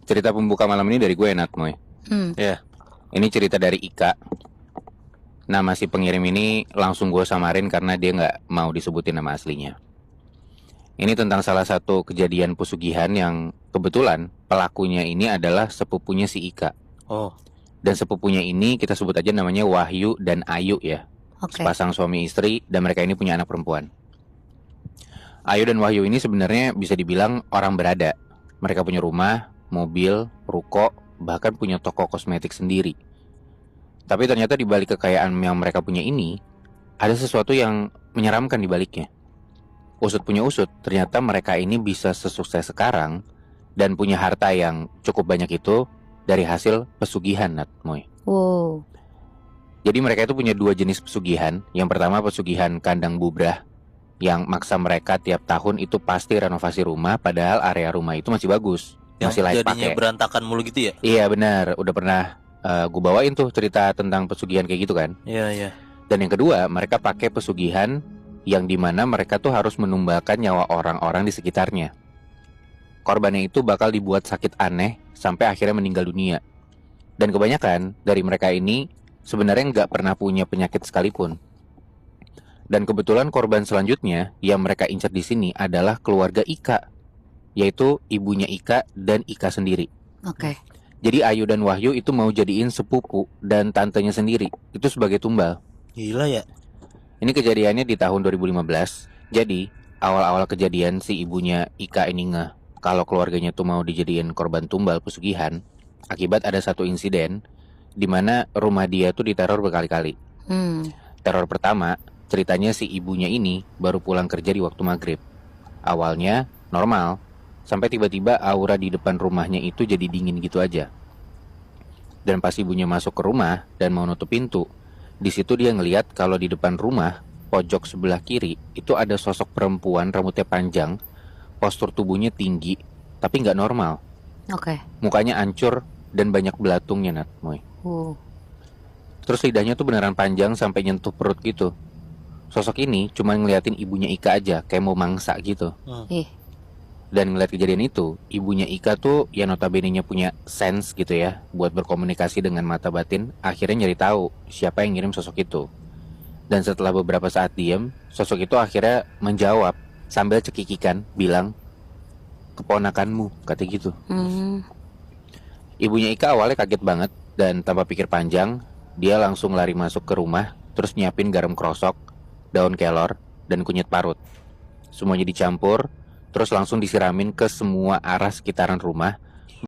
Cerita pembuka malam ini dari gue Nat Moy. Ya. Ini cerita dari Ika. Nama si pengirim ini langsung gue samarin karena dia nggak mau disebutin nama aslinya. Ini tentang salah satu kejadian pesugihan yang kebetulan pelakunya ini adalah sepupunya si Ika. Oh, Dan sepupunya ini kita sebut aja namanya Wahyu dan Ayu ya. Oke. Sepasang suami istri dan mereka ini punya anak perempuan. Ayu dan Wahyu ini sebenarnya bisa dibilang orang berada. Mereka punya rumah, mobil, ruko, bahkan punya toko kosmetik sendiri. Tapi ternyata di balik kekayaan yang mereka punya ini, ada sesuatu yang menyeramkan di baliknya. Usut punya usut, ternyata mereka ini bisa sesukses sekarang dan punya harta yang cukup banyak itu dari hasil pesugihan, Nat Moy. Wow. Jadi mereka itu punya dua jenis pesugihan. Yang pertama pesugihan kandang bubrah, yang maksa mereka tiap tahun itu pasti renovasi rumah, padahal area rumah itu masih bagus, yang masih layak jadinya pakai. berantakan mulu gitu ya? Iya benar, udah pernah gue bawain tuh cerita tentang pesugihan kayak gitu kan. Iya, iya. Dan yang kedua, mereka pakai pesugihan yang dimana mereka tuh harus menumbalkan nyawa orang-orang di sekitarnya. Korbannya itu bakal dibuat sakit aneh sampai akhirnya meninggal dunia. Dan kebanyakan dari mereka ini sebenarnya nggak pernah punya penyakit sekalipun. Dan kebetulan korban selanjutnya yang mereka incar di sini adalah keluarga Ika, yaitu ibunya Ika dan Ika sendiri. Oke. Jadi Ayu dan Wahyu itu mau jadiin sepupu dan tantenya sendiri itu sebagai tumbal. Gila ya. Ini kejadiannya di tahun 2015. Jadi awal-awal kejadian si ibunya Ika ini ngeh kalau keluarganya tuh mau dijadiin korban tumbal pesugihan akibat ada satu insiden di mana rumah dia tuh diteror berkali-kali. Teror pertama, ceritanya si ibunya ini baru pulang kerja di waktu maghrib. Awalnya normal, sampai tiba-tiba aura di depan rumahnya itu jadi dingin gitu aja. Dan pas ibunya masuk ke rumah dan mau nutup pintu, di situ dia ngelihat kalau di depan rumah pojok sebelah kiri itu ada sosok perempuan rambutnya panjang, postur tubuhnya tinggi, tapi nggak normal. Oke. Mukanya hancur dan banyak belatungnya, Nat Moy. Terus lidahnya tuh beneran panjang sampai nyentuh perut gitu. Sosok ini cuma ngeliatin ibunya Ika aja, kayak mau mangsa gitu. Ih. Dan ngeliat kejadian itu, ibunya Ika tuh ya notabene-nya punya sense gitu ya, buat berkomunikasi dengan mata batin, akhirnya nyari tahu siapa yang ngirim sosok itu. Dan setelah beberapa saat diem, sosok itu akhirnya menjawab sambil cekikikan, bilang, "Keponakanmu," kata gitu. Ibunya Ika awalnya kaget banget, dan tanpa pikir panjang, dia langsung lari masuk ke rumah, terus nyiapin garam krosok, daun kelor, dan kunyit parut. Semuanya dicampur, terus langsung disiramin ke semua arah sekitaran rumah